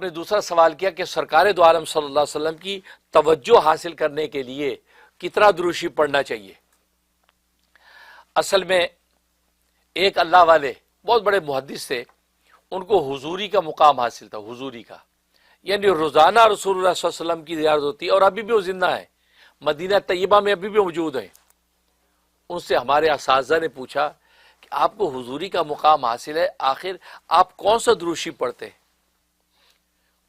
نے دوسرا سوال کیا کہ سرکار دو عالم صلی اللہ علیہ وسلم کی توجہ حاصل کرنے کے لیے کتنا دروشی پڑھنا چاہیے۔ اصل میں ایک اللہ والے بہت بڑے محدث تھے، ان کو حضوری کا مقام حاصل تھا، حضوری کا، یعنی روزانہ رسول اللہ صلی اللہ علیہ وسلم کی زیارت ہوتی ہے، اور ابھی بھی وہ زندہ ہے، مدینہ طیبہ میں ابھی بھی موجود ہیں۔ ان سے ہمارے اساتذہ نے پوچھا کہ آپ کو حضوری کا مقام حاصل ہے، آخر آپ کون سا دروشی پڑھتے ہیں؟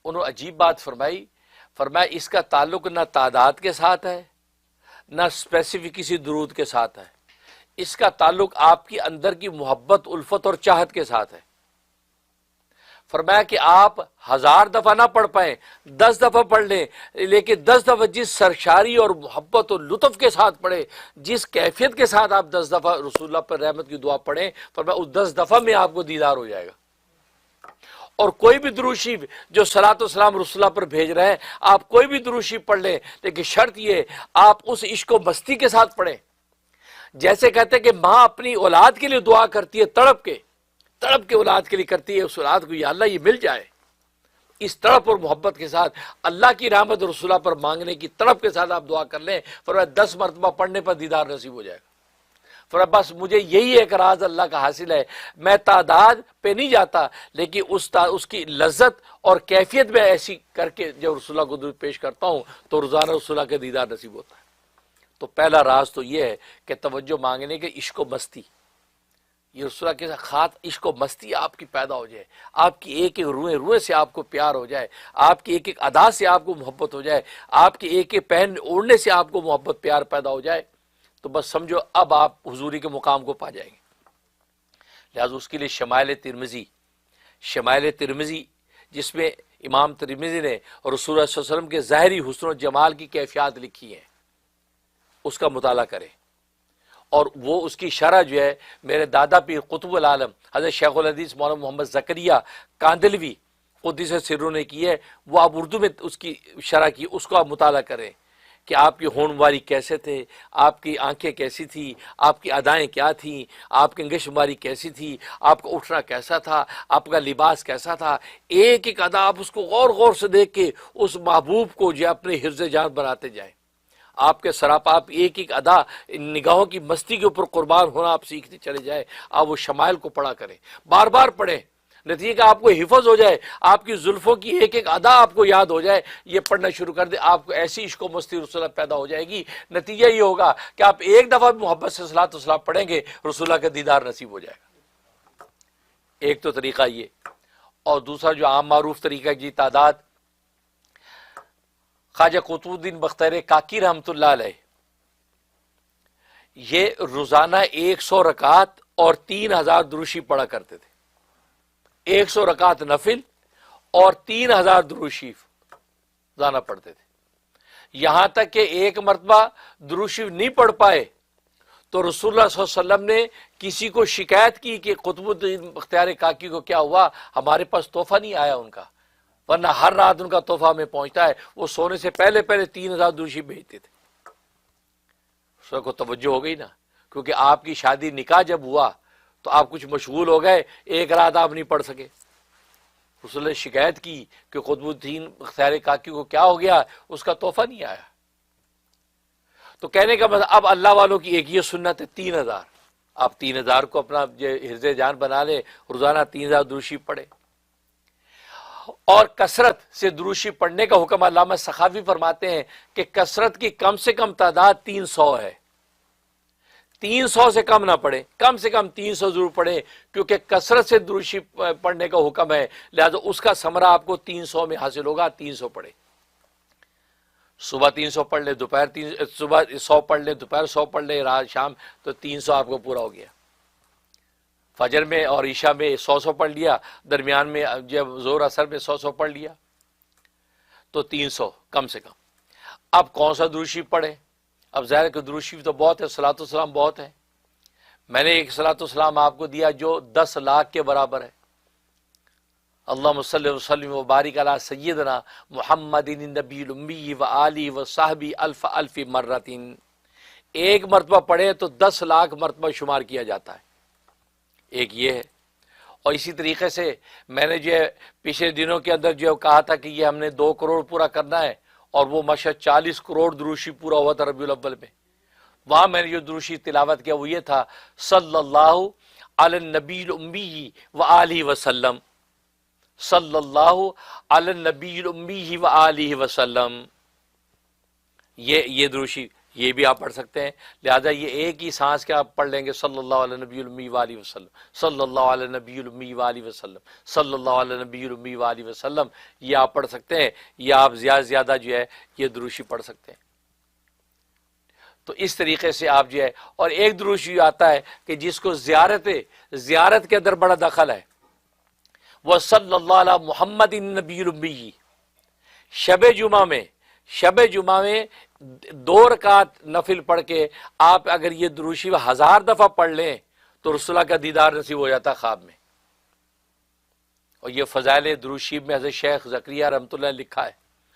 انہوں نے عجیب بات فرمایا اس کا تعلق نہ تعداد کے ساتھ ہے، نہ اسپیسیفک کسی درود کے ساتھ ہے، اس کا تعلق آپ کی اندر کی محبت، الفت اور چاہت کے ساتھ ہے۔ فرمایا کہ آپ 1000 دفعہ نہ پڑھ پائیں، 10 دفعہ پڑھ لیں، لیکن 10 دفعہ جس سرشاری اور محبت اور لطف کے ساتھ پڑھیں، جس کیفیت کے ساتھ آپ 10 دفعہ رسول اللہ پر رحمت کی دعا پڑھیں، فرمایا اس 10 دفعہ میں آپ کو دیدار ہو جائے گا۔ اور کوئی بھی دروشی جو صلاۃ و سلام رسول اللہ پر بھیج رہے ہیں، آپ کوئی بھی دروشی پڑھ لیں، لیکن شرط یہ آپ اس عشق و مستی کے ساتھ پڑھیں۔ جیسے کہتے ہیں کہ ماں اپنی اولاد کے لیے دعا کرتی ہے، تڑپ کے اولاد کے لیے کرتی ہے، اس اولاد کو یا اللہ یہ مل جائے، اس تڑپ اور محبت کے ساتھ اللہ کی رحمت رسول اللہ پر مانگنے کی تڑپ کے ساتھ آپ دعا کر لیں، فرمایا 10 مرتبہ پڑھنے پر دیدار نصیب ہو جائے گا۔ فرمایا بس مجھے یہی ایک راز اللہ کا حاصل ہے، میں تعداد پہ نہیں جاتا، لیکن اس کی لذت اور کیفیت میں ایسی کر کے جب رسول اللہ کو درود پیش کرتا ہوں تو روزانہ رسول اللہ کا دیدار نصیب ہوتا ہے۔ تو پہلا راز تو یہ ہے کہ توجہ مانگنے کے عشق و مستی، یہ رسول اللہ کے ساتھ خاص عشق و مستی آپ کی پیدا ہو جائے، آپ کی ایک ایک روئے سے آپ کو پیار ہو جائے، آپ کی ایک ایک ادا سے آپ کو محبت ہو جائے، آپ کے ایک ایک پہن اوڑھنے سے آپ کو محبت پیار پیدا ہو جائے، تو بس سمجھو اب آپ حضوری کے مقام کو پا جائیں گے۔ لہذا اس کے لیے شمائل ترمذی جس میں امام ترمذی نے رسول اللہ صلی اللہ علیہ وسلم کے ظاہری حسن و جمال کی کیفیات لکھی ہیں، اس کا مطالعہ کریں۔ اور وہ اس کی شرح جو ہے میرے دادا پیر قطب العالم حضرت شیخ الحدیث مولانا محمد زکریا کاندلوی قدس سروں نے کی ہے، وہ آپ اردو میں اس کی شرح کی، اس کو آپ مطالعہ کریں کہ آپ کی ہونٹ ماری کیسے تھے، آپ کی آنکھیں کیسی تھی، آپ کی ادائیں کیا تھیں، آپ کی انگش ماری کیسی تھی، آپ کا اٹھنا کیسا تھا، آپ کا لباس کیسا تھا، ایک ایک ادا آپ اس کو غور سے دیکھ کے اس محبوب کو جو اپنے حفظ جان بناتے جائیں۔ آپ کے سراپا آپ ایک ایک ادا نگاہوں کی مستی کے اوپر قربان ہونا آپ سیکھتے چلے جائیں۔ آپ وہ شمائل کو پڑھا کریں، بار بار پڑھیں، نتیجہ کہ آپ کو حفظ ہو جائے، آپ کی زلفوں کی ایک ایک ادا آپ کو یاد ہو جائے، یہ پڑھنا شروع کر دے، آپ کو ایسی عشق و مستی رسول اللہ پیدا ہو جائے گی۔ نتیجہ یہ ہوگا کہ آپ ایک دفعہ محبت سے صلاۃ و سلام پڑھیں گے، رسول اللہ کا دیدار نصیب ہو جائے گا۔ ایک تو طریقہ یہ، اور دوسرا جو عام معروف طریقہ جی تعداد، خواجہ قطب الدین بختیار کاکی رحمۃ اللہ علیہ یہ روزانہ 100 رکعت اور 3000 دروشی پڑھا کرتے تھے، 100 رکعت نفل اور 3000 دروشی روزانہ پڑھتے تھے، یہاں تک کہ ایک مرتبہ دروشی نہیں پڑھ پائے تو رسول اللہ صلی اللہ علیہ وسلم نے کسی کو شکایت کی کہ قطب الدین بختیار کاکی کو کیا ہوا، ہمارے پاس تحفہ نہیں آیا ان کا، ورنہ ہر رات ان کا تحفہ ہمیں پہنچتا ہے۔ وہ سونے سے پہلے 3000 دروشی بھیجتے تھے۔ اس کو توجہ ہو گئی نا، کیونکہ آپ کی شادی نکاح جب ہوا تو آپ کچھ مشغول ہو گئے، ایک رات آپ نہیں پڑھ سکے۔ رسول نے شکایت کی کہ قطب الدین بختیار کاکی کو کیا ہو گیا، اس کا تحفہ نہیں آیا۔ تو کہنے کا مطلب اب اللہ والوں کی ایک یہ سنت ہے 3000، آپ 3000 کو اپنا حفظ جان بنا لیں، روزانہ 3000 دروشی پڑھیں۔ اور کثرت سے دروشی پڑھنے کا حکم علامہ سخاوی فرماتے ہیں کہ کثرت کی کم سے کم تعداد 300 ہے، 300 سے کم نہ پڑھیں، کم سے کم 300 ضرور پڑھیں، کیونکہ کثرت سے دروشی پڑھنے کا حکم ہے، لہذا اس کا ثمرہ آپ کو 300 میں حاصل ہوگا۔ 300 پڑھیں، صبح 300 پڑھ لیں، صبح 100 پڑھ لیں، دوپہر 100 پڑھ لیں، رات شام، تو 300 آپ کو پورا ہو گیا۔ فجر میں اور عشاء میں 100 پڑھ لیا، درمیان میں جب ظہر اثر میں 100 پڑھ لیا، تو 300 کم سے کم۔ اب کون سا دروشی پڑھیں؟ اب ظاہر ہے کہ دروشی تو بہت ہے، صلاۃ و سلام بہت ہے۔ میں نے ایک صلاۃ و سلام آپ کو دیا جو 10 لاکھ کے برابر ہے۔ اللہم صلی وسلم وبارک علی سیدنا محمد النبی الامی وآلہ وصحبہ الف مرۃ، ایک مرتبہ پڑھے تو 10 لاکھ مرتبہ شمار کیا جاتا ہے۔ ایک یہ ہے، اور اسی طریقے سے میں نے جو ہے پچھلے دنوں کے اندر جو کہا تھا کہ یہ ہم نے 2 کروڑ پورا کرنا ہے، اور وہ ماشاءاللہ 40 کروڑ دروشی پورا ہوا تھا ربیع الاول میں. وہاں میں نے جو دروشی تلاوت کیا وہ یہ تھا، صلی اللہ علی النبی الامی وآلہ وسلم، صلی اللہ علی النبی الامی وآلہ وسلم. یہ دروشی یہ بھی آپ پڑھ سکتے ہیں. لہذا یہ ایک ہی سانس کے آپ پڑھ لیں گے، صلی اللہ علی نبی الامی وآلہ وسلم، صلی اللہ علی نبی الامی وآلہ وسلم، صلی اللہ علی نبی الامی وآلہ وسلم. یہ آپ پڑھ سکتے ہیں، یہ آپ زیادہ زیادہ جو ہے یہ دروشی پڑھ سکتے ہیں. تو اس طریقے سے آپ جو ہے، اور ایک دروشی آتا ہے کہ جس کو زیارت کے اندر بڑا دخل ہے، وہ صلی اللہ علی محمد النبی الامی. شب جمعہ میں 2 رکعت نفل پڑھ کے آپ اگر یہ دروشی 1000 دفعہ پڑھ لیں تو رسول اللہ کا دیدار نصیب ہو جاتا خواب میں. اور یہ فضائل دروشی میں حضرت شیخ زکریا رحمۃ اللہ نے لکھا ہے،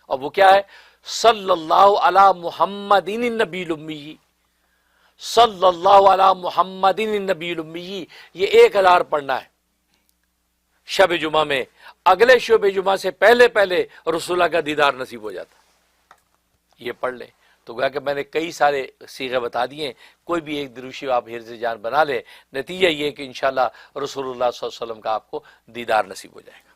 اور وہ کیا ہے، صلی اللہ علی محمد النبی الامی، صلی اللہ علی محمد النبی الامی. یہ 1000 پڑھنا ہے شب جمعہ میں. اگلے شب جمعہ سے پہلے رسول اللہ کا دیدار نصیب ہو جاتا. یہ پڑھ لیں. تو گویا کہ میں نے کئی سارے صیغے بتا دیے، کوئی بھی ایک دروشی آپ حرز جان بنا لیں، نتیجہ یہ کہ انشاءاللہ رسول اللہ صلی اللہ علیہ وسلم کا آپ کو دیدار نصیب ہو جائے گا.